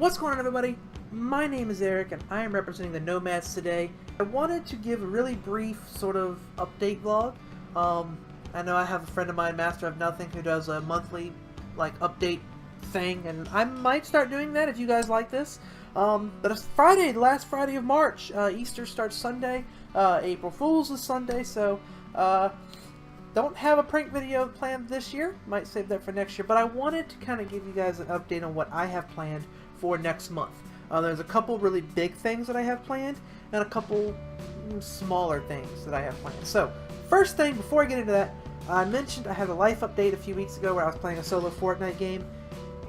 What's going on, everybody? My name is Eric and I am representing the Nomads today. I wanted to give a really brief sort of update vlog. I know I have a friend of mine, Master of Nothing, who does a monthly update thing, and I might start doing that if you guys like this. But it's Friday, the last Friday of March. Easter starts Sunday. April Fool's is Sunday, so don't have a prank video planned this year. Might save that for next year. But I wanted to kind of give you guys an update on what I have planned for next month. There's a couple really big things that I have planned, and a couple smaller things that I have planned. So, first thing, before I get into that, I mentioned I had a life update a few weeks ago where I was playing a solo Fortnite game,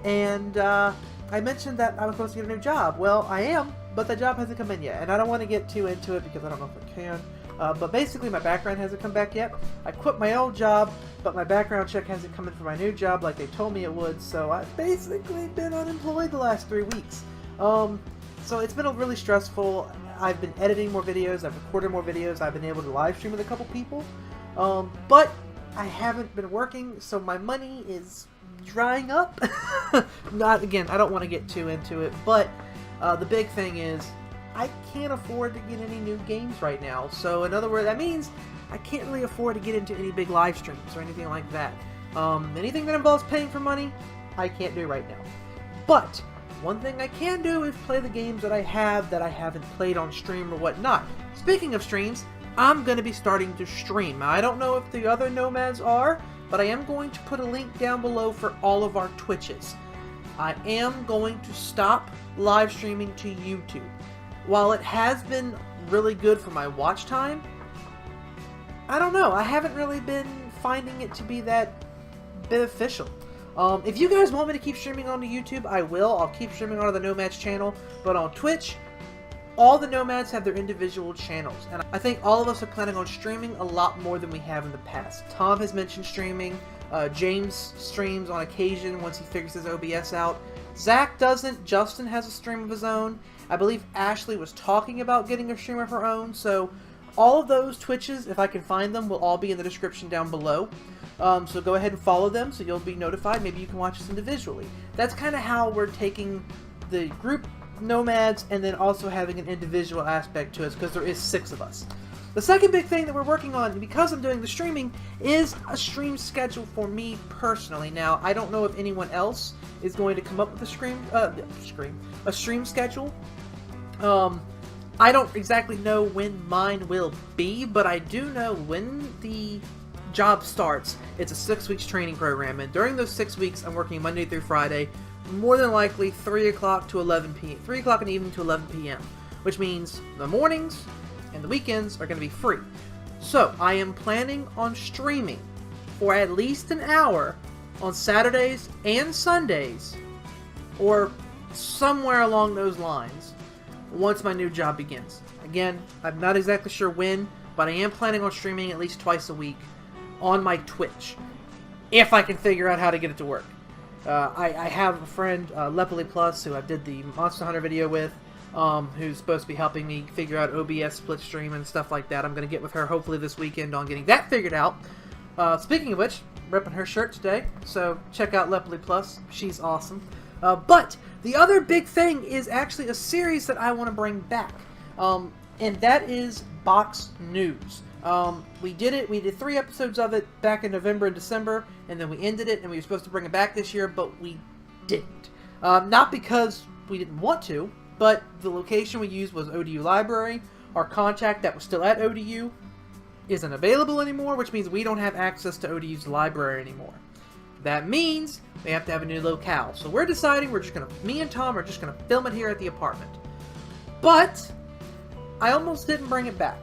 and I mentioned that I was supposed to get a new job. Well, I am, but the job hasn't come in yet, and I don't want to get too into it because I don't know if I can. But basically, my background hasn't come back yet. I quit my old job, but my background check hasn't come in for my new job like they told me it would, so I've basically been unemployed the last 3 weeks. So it's been really stressful. I've been editing more videos, I've recorded more videos, I've been able to live stream with a couple people, but I haven't been working, so my money is drying up. Again, I don't want to get too into it, but the big thing is I can't afford to get any new games right now. So in other words, that means I can't really afford to get into any big live streams or anything like that. Anything that involves paying for money, I can't do right now. But one thing I can do is play the games that I haven't played on stream or whatnot. Speaking of streams, I'm going to be starting to stream. Now, I don't know if the other Nomads are, but I am going to put a link down below for all of our Twitches. I am going to stop live streaming to YouTube. While it has been really good for my watch time, I don't know, I haven't really been finding it to be that beneficial. If you guys want me to keep streaming onto YouTube, I will. I'll keep streaming onto the Nomads channel, but on Twitch, all the Nomads have their individual channels, and I think all of us are planning on streaming a lot more than we have in the past. Tom has mentioned streaming, James streams on occasion once he figures his OBS out. Zach doesn't, Justin has a stream of his own. I believe Ashley was talking about getting a stream of her own, so all of those Twitches, if I can find them, will all be in the description down below. So go ahead and follow them so you'll be notified. Maybe you can watch us individually. That's kind of how we're taking the group Nomads and then also having an individual aspect to us, because there is 6 of us. The second big thing that we're working on, because I'm doing the streaming, is a stream schedule for me personally. Now, I don't know if anyone else is going to come up with a stream schedule. I don't exactly know when mine will be, but I do know when the job starts. It's a 6 weeks training program, and during those 6 weeks, I'm working Monday through Friday, more than likely 3 o'clock to 11 p.m. 3 o'clock in the evening to 11 p.m., which means the mornings and the weekends are going to be free. So, I am planning on streaming for at least an hour on Saturdays and Sundays, or somewhere along those lines, once my new job begins. Again, I'm not exactly sure when, but I am planning on streaming at least twice a week on my Twitch, if I can figure out how to get it to work. I have a friend, Lepily Plus, who I did the Monster Hunter video with, who's supposed to be helping me figure out OBS split stream and stuff like that. I'm going to get with her hopefully this weekend on getting that figured out. Speaking of which, I'm ripping her shirt today, so check out Lepily Plus. She's awesome. But the other big thing is actually a series that I want to bring back, and that is Box News. We did 3 episodes of it back in November and December, and then we ended it, and we were supposed to bring it back this year, but we didn't. Not because we didn't want to, but the location we used was ODU Library. Our contact that was still at ODU isn't available anymore, which means we don't have access to ODU's library anymore. That means we have to have a new locale. So we're deciding me and Tom are just gonna film it here at the apartment. But I almost didn't bring it back.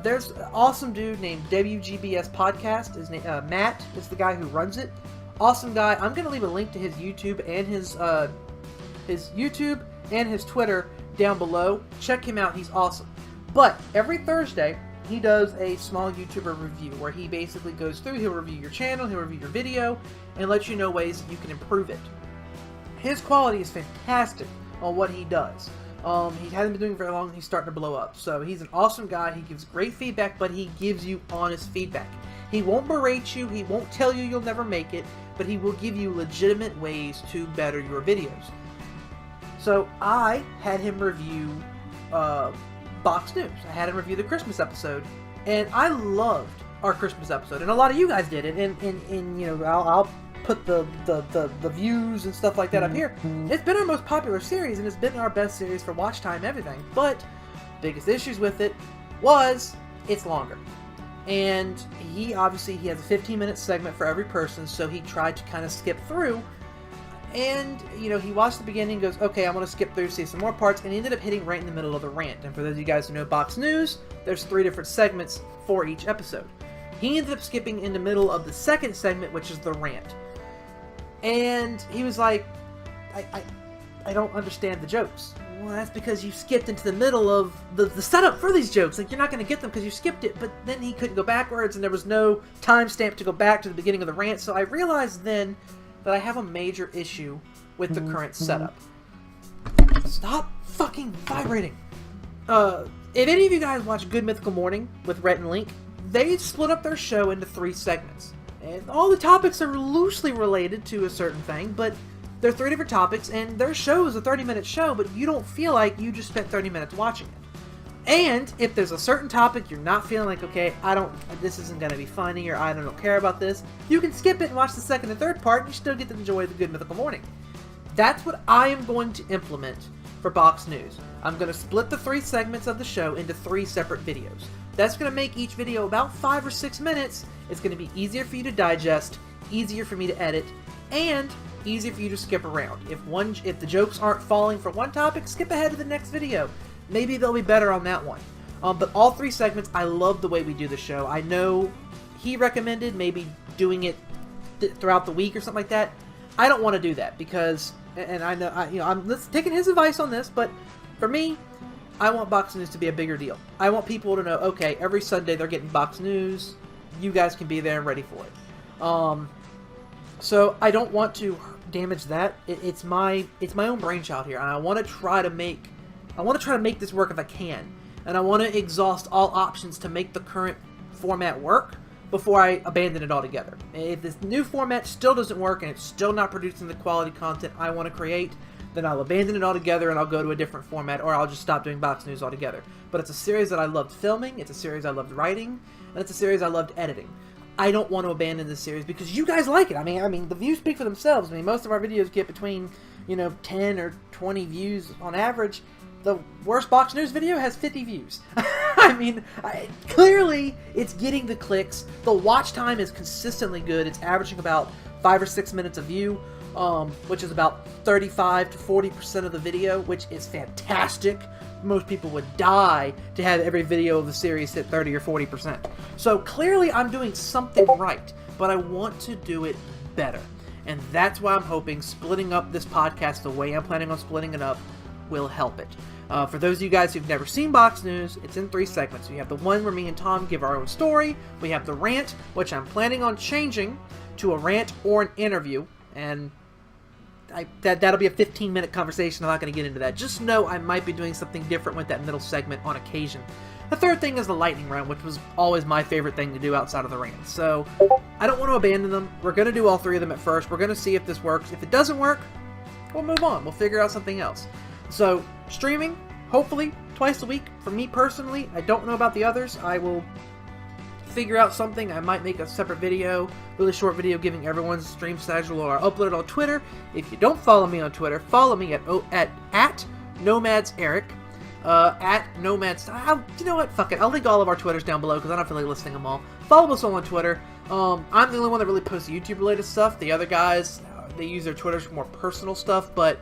There's an awesome dude named WGBS Podcast. His name, Matt is the guy who runs it. Awesome guy. I'm gonna leave a link to his YouTube and his Twitter down below. Check him out. He's awesome. But every Thursday, he does a small YouTuber review where he basically goes through, he'll review your channel, he'll review your video, and let you know ways that you can improve it. His quality is fantastic on what he does. He hasn't been doing it very long, and he's starting to blow up. So he's an awesome guy, he gives great feedback, but he gives you honest feedback. He won't berate you, he won't tell you you'll never make it, but he will give you legitimate ways to better your videos. So I had him review Box News. I had him review the Christmas episode, and I loved our Christmas episode, and a lot of you guys did it. And you know, I'll put the views and stuff like that up here. It's been our most popular series, and it's been our best series for watch time, everything. But biggest issues with it was it's longer. And he has a 15-minute segment for every person, so he tried to kind of skip through. And, you know, he watched the beginning and goes, okay, I'm going to skip through, see some more parts, and he ended up hitting right in the middle of the rant. And for those of you guys who know Box News, there's 3 different segments for each episode. He ended up skipping in the middle of the second segment, which is the rant. And he was like, I don't understand the jokes. Well, that's because you skipped into the middle of the setup for these jokes. Like, you're not going to get them because you skipped it. But then he couldn't go backwards, and there was no timestamp to go back to the beginning of the rant. So I realized then that I have a major issue with the current setup. Stop fucking vibrating. If any of you guys watch Good Mythical Morning with Rhett and Link, they split up their show into 3 segments. And all the topics are loosely related to a certain thing, but they're 3 different topics, and their show is a 30-minute show, but you don't feel like you just spent 30 minutes watching it. And if there's a certain topic you're not feeling like, okay, this isn't going to be funny, or I don't care about this, you can skip it and watch the second and third part, and you still get to enjoy the Good Mythical Morning. That's what I am going to implement for Box News. I'm going to split the 3 segments of the show into 3 separate videos. That's going to make each video about 5 or 6 minutes. It's going to be easier for you to digest, easier for me to edit, and easier for you to skip around. If the jokes aren't falling for one topic, skip ahead to the next video. Maybe they'll be better on that one. But all 3 segments, I love the way we do the show. I know he recommended maybe doing it throughout the week or something like that. I don't want to do that because, and I know, I'm taking his advice on this, but for me, I want Box News to be a bigger deal. I want people to know, okay, every Sunday they're getting Box News. You guys can be there and ready for it. So I don't want to damage that. It's my own brainchild here, and I want to try to make this work if I can, and I want to exhaust all options to make the current format work before I abandon it altogether. If this new format still doesn't work and it's still not producing the quality content I want to create, then I'll abandon it altogether and I'll go to a different format, or I'll just stop doing Box News altogether. But it's a series that I loved filming, it's a series I loved writing, and it's a series I loved editing. I don't want to abandon this series because you guys like it. I mean, the views speak for themselves. I mean, most of our videos get between, 10 or 20 views on average. The worst Box News video has 50 views. I mean, clearly it's getting the clicks. The watch time is consistently good. It's averaging about 5 or 6 minutes a view, which is about 35 to 40% of the video, which is fantastic. Most people would die to have every video of the series hit 30 or 40%. So clearly I'm doing something right, but I want to do it better. And that's why I'm hoping splitting up this podcast the way I'm planning on splitting it up will help it. For those of you guys who've never seen Box News, it's in 3 segments. We have the one where me and Tom give our own story. We have the rant, which I'm planning on changing to a rant or an interview. And that'll be a 15-minute conversation. I'm not going to get into that. Just know I might be doing something different with that middle segment on occasion. The third thing is the lightning round, which was always my favorite thing to do outside of the rant. So I don't want to abandon them. We're going to do all 3 of them at first. We're going to see if this works. If it doesn't work, we'll move on. We'll figure out something else. So streaming, hopefully, twice a week. For me personally, I don't know about the others. I will figure out something. I might make a separate video, really short video, giving everyone's stream schedule, or I'll upload it on Twitter. If you don't follow me on Twitter, follow me at NomadsEric. At Nomads. You know what? Fuck it. I'll link all of our Twitters down below because I don't feel like listing them all. Follow us all on Twitter. I'm the only one that really posts YouTube-related stuff. The other guys, they use their Twitters for more personal stuff, but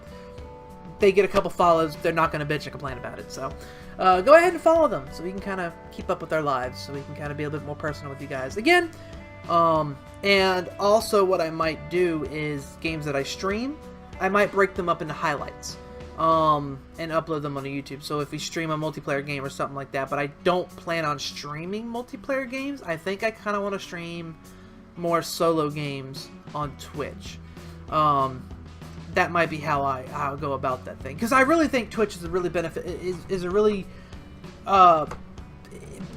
they get a couple follows. They're not going to bitch and complain about it. So go ahead and follow them so we can kind of keep up with our lives, so we can kind of be a little bit more personal with you guys. Again, and also what I might do is games that I stream, I might break them up into highlights. And upload them on YouTube. So if we stream a multiplayer game or something like that, but I don't plan on streaming multiplayer games. I think I kind of want to stream more solo games on Twitch. That might be how I go about that thing, because I really think Twitch is a really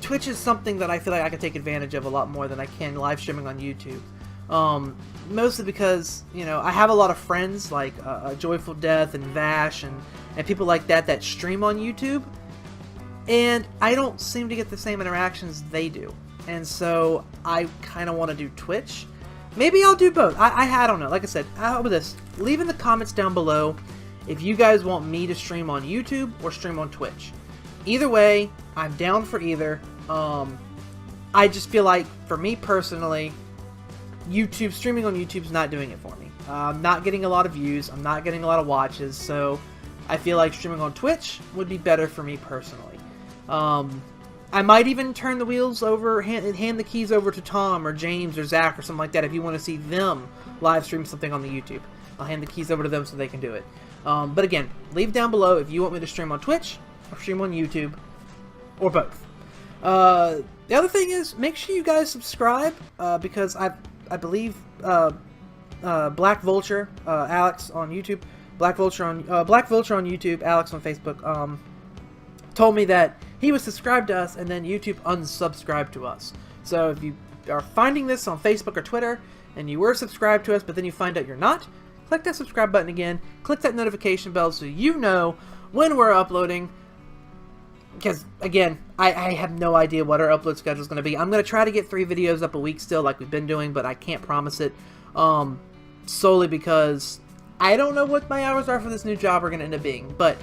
Twitch is something that I feel like I can take advantage of a lot more than I can live streaming on YouTube. Mostly because, you know, I have a lot of friends like Joyful Death and Vash and people like that stream on YouTube, and I don't seem to get the same interactions they do. And so I kind of want to do Twitch. Maybe I'll do both. I don't know. Like I said, how about this? Leave in the comments down below if you guys want me to stream on YouTube or stream on Twitch. Either way, I'm down for either. I just feel like, for me personally, streaming on YouTube's not doing it for me. I'm not getting a lot of views. I'm not getting a lot of watches. So I feel like streaming on Twitch would be better for me personally. I might even turn the wheels over, hand the keys over to Tom or James or Zach or something like that if you want to see them live stream something on the YouTube. I'll hand the keys over to them so they can do it. But again, leave down below if you want me to stream on Twitch or stream on YouTube, or both. The other thing is, make sure you guys subscribe, because I believe Black Vulture, Alex on YouTube, Black Vulture on YouTube, Alex on Facebook, told me that he was subscribed to us and then YouTube unsubscribed to us. So if you are finding this on Facebook or Twitter and you were subscribed to us but then you find out you're not, click that subscribe button again, click that notification bell so you know when we're uploading. Because, again, I have no idea what our upload schedule is going to be. I'm going to try to get 3 videos up a week still like we've been doing, but I can't promise it. Solely because I don't know what my hours are for this new job are going to end up being. But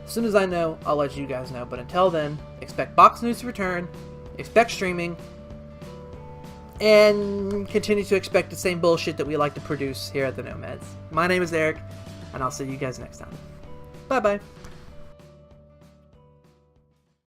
as soon as I know, I'll let you guys know. But until then, expect box news to return, expect streaming, and continue to expect the same bullshit that we like to produce here at the Nomads. My name is Eric, and I'll see you guys next time. Bye-bye.